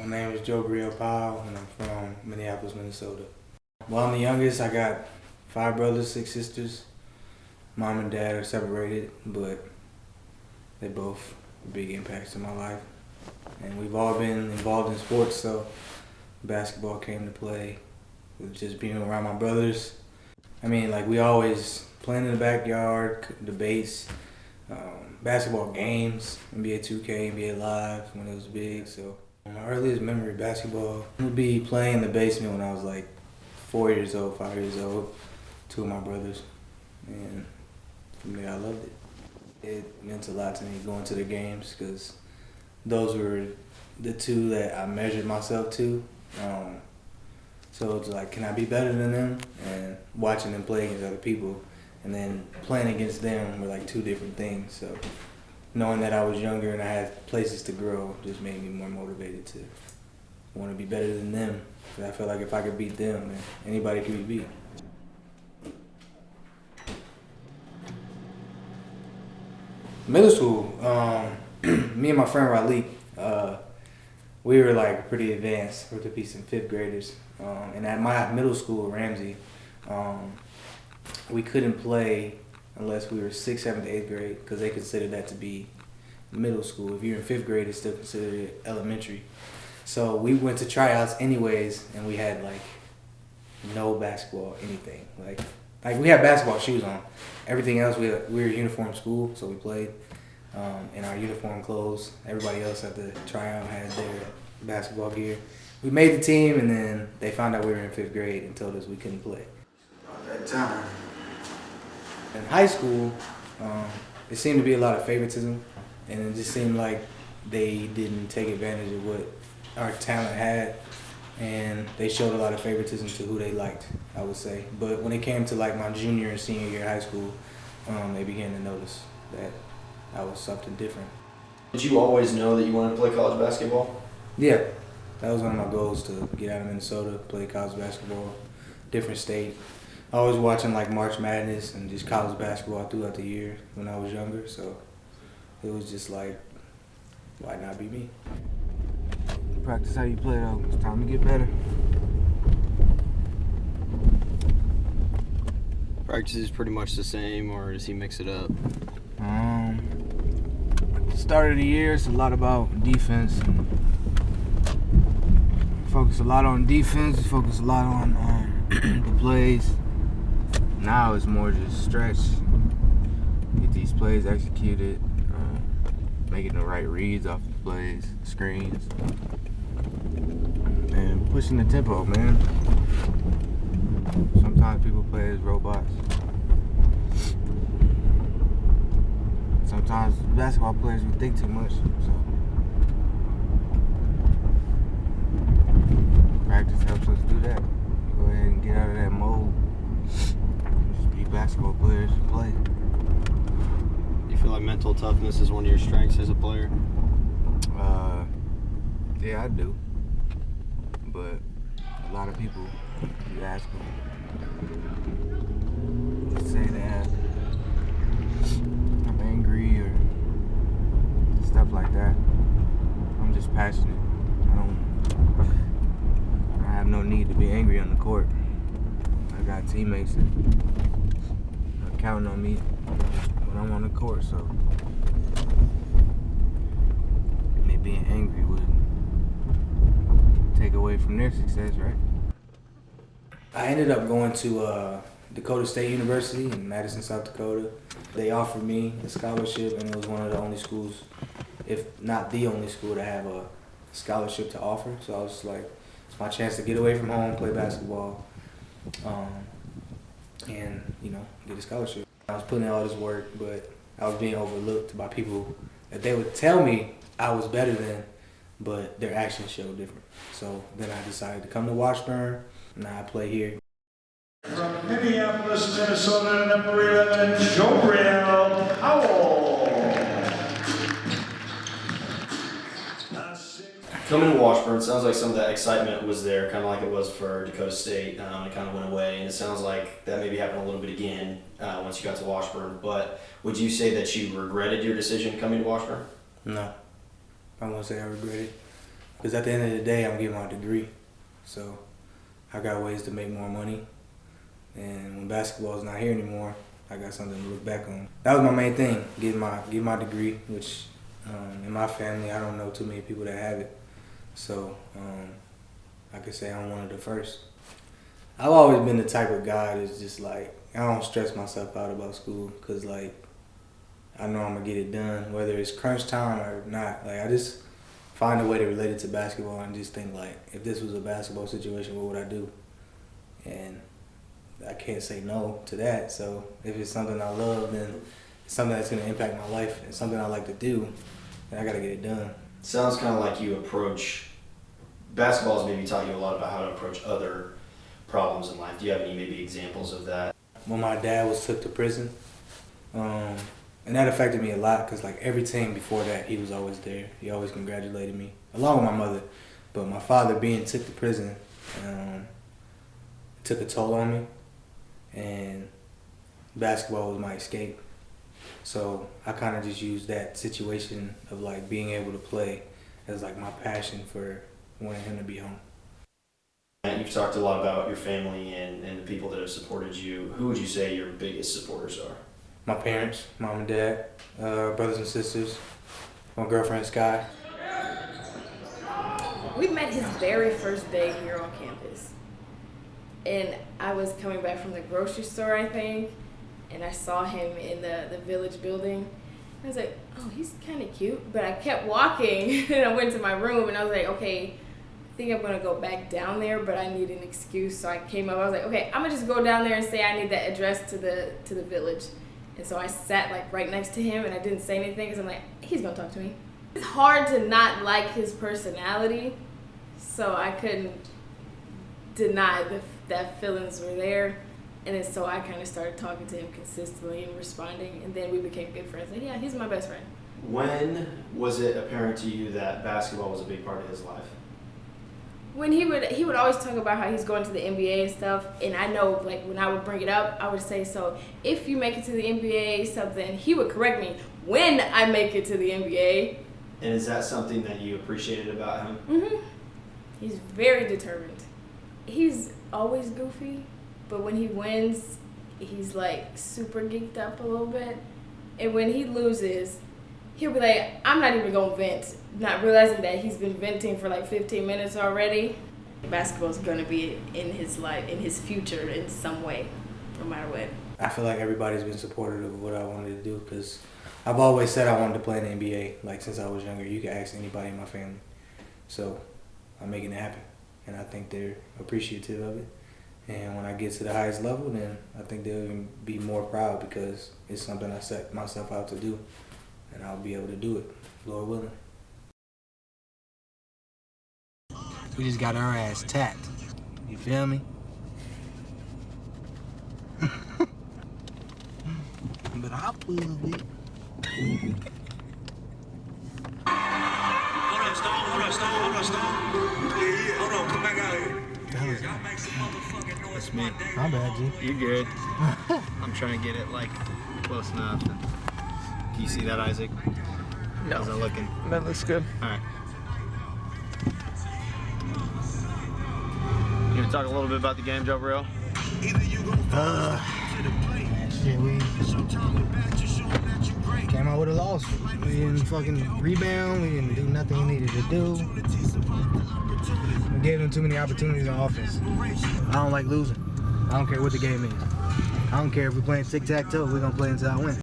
My name is Jobreil Powell, and I'm from Minneapolis, Minnesota. Well, I'm the youngest. I got 5 brothers, 6 sisters. Mom and dad are separated, but they both big impacts in my life. And we've all been involved in sports, so basketball came to play with just being around my brothers. I mean, like, we always playing in the backyard, debates, basketball games, NBA 2K, NBA Live when it was big. So my earliest memory of basketball would be playing in the basement when I was like 4 years old, 5 years old, 2 of my brothers. And from there, I loved it. It meant a lot to me going to the games because those were the 2 that I measured myself to. So it's like, can I be better than them? And watching them play against other people and then playing against them were like 2 different things. So knowing that I was younger and I had places to grow just made me more motivated to want to be better than them. Because I felt like if I could beat them, then anybody could be beat. Middle school, me and my friend Raleigh, we were like pretty advanced. We were to be some 5th graders. And at my middle school, Ramsey, we couldn't play unless we were 6th, 7th, 8th grade because they considered that to be middle school. If you're in 5th grade, it's still considered elementary. So we went to tryouts anyways, and we had like no basketball, anything. Like we had basketball shoes on. Everything else, we were uniform school, so we played in our uniform clothes. Everybody else at the tryout had their basketball gear. We made the team, and then they found out we were in 5th grade and told us we couldn't play. At that time. In high school, it seemed to be a lot of favoritism, and it just seemed like they didn't take advantage of what our talent had, and they showed a lot of favoritism to who they liked, I would say. But when it came to like my junior and senior year of high school, they began to notice that I was something different. Did you always know that you wanted to play college basketball? Yeah, that was one of my goals, to get out of Minnesota, play college basketball, different state. I was watching like March Madness and just college basketball throughout the year when I was younger, so it was just like, why not be me? Practice how you play though. It's time to get better. Practice is pretty much the same, or does he mix it up? Start of the year, it's a lot about defense. And focus a lot on defense. Focus a lot on the plays. Now it's more just stretch, get these plays executed, making the right reads off the plays, screens, and pushing the tempo, man. Sometimes people play as robots. Sometimes basketball players, we think too much, so practice helps us do that. Go ahead and get out of that mode. Just be basketball players and play. You feel like mental toughness is one of your strengths as a player? Yeah, I do. But a lot of people, you ask them, just say that I'm angry or stuff like that. I'm just passionate. I have no need to be angry on the court. I got teammates that are counting on me when I'm on the court, so me being angry would take away from their success, right? I ended up going to Dakota State University in Madison, South Dakota. They offered me a scholarship, and it was one of the only schools, if not the only school, to have a scholarship to offer. So I was like, it's my chance to get away from home, play basketball, and get a scholarship. I was putting in all this work, but I was being overlooked by people that they would tell me I was better than, but their actions showed different. So then I decided to come to Washburn. Now I play here. From Minneapolis, Minnesota, number 11, Jobreil Powell. Coming to Washburn, sounds like some of that excitement was there, kind of like it was for Dakota State. It kind of went away, and it sounds like that maybe happened a little bit again once you got to Washburn. But would you say that you regretted your decision coming to Washburn? No, I won't say I regret it. Because at the end of the day, I'm getting my degree. So I got ways to make more money. And when basketball is not here anymore, I got something to look back on. That was my main thing, get my degree, which in my family, I don't know too many people that have it. So I could say I'm one of the first. I've always been the type of guy that's just like, I don't stress myself out about school because like, I know I'm gonna get it done, whether it's crunch time or not. Like I just find a way to relate it to basketball and just think like, if this was a basketball situation, what would I do? And I can't say no to that. So if it's something I love, then it's something that's gonna impact my life and something I like to do, then I gotta get it done. Sounds kind of like you approach basketball has maybe taught you a lot about how to approach other problems in life. Do you have any maybe examples of that? When my dad was took to prison, and that affected me a lot because like every team before that, he was always there. He always congratulated me, along with my mother. But my father being took to prison took a toll on me, and basketball was my escape. So I kind of just used that situation of like being able to play as like my passion for wanting him to be home. And you've talked a lot about your family and the people that have supported you. Who would you say your biggest supporters are? My parents, mom and dad, brothers and sisters, my girlfriend Sky. We met his very first day here on campus. And I was coming back from the grocery store, I think, and I saw him in the village building. I was like, oh, he's kind of cute. But I kept walking, and I went to my room, and I was like, okay, I think I'm going to go back down there, but I need an excuse. So I came up. I was like, okay, I'm going to just go down there and say I need that address to the village. And so I sat like right next to him, and I didn't say anything because I'm like, he's going to talk to me. It's hard to not like his personality, so I couldn't deny that feelings were there. And then so I kind of started talking to him consistently and responding, and then we became good friends. And yeah, he's my best friend. When was it apparent to you that basketball was a big part of his life? When he would always talk about how he's going to the NBA and stuff, and I know like when I would bring it up, I would say, so if you make it to the NBA something, he would correct me when I make it to the NBA. And is that something that you appreciated about him? Mm-hmm. He's very determined. He's always goofy, but when he wins, he's like super geeked up a little bit. And when he loses, he'll be like, I'm not even gonna vent, not realizing that he's been venting for like 15 minutes already. Basketball's gonna be in his life, in his future in some way, no matter what. I feel like everybody's been supportive of what I wanted to do because I've always said I wanted to play in the NBA. Like since I was younger, you can ask anybody in my family. So I'm making it happen, and I think they're appreciative of it. And when I get to the highest level, then I think they'll even be more proud because it's something I set myself out to do, and I'll be able to do it, Lord willing. We just got our ass tapped. You feel me? But I'll pull it. Hold up, Stone. Yeah, hold on, come back out here. Y'all make some motherfucking noise for my day. My bad, G. You're good. I'm trying to get it like close enough. Can you see that, Isaac? No. How's it looking? That looks good. All right. You want to talk a little bit about the game, Jobreil? Shit, we came out with a loss. We didn't fucking rebound. We didn't do nothing we needed to do. We gave them too many opportunities on offense. I don't like losing. I don't care what the game is. I don't care if we're playing tic-tac-toe. We're going to play until I win.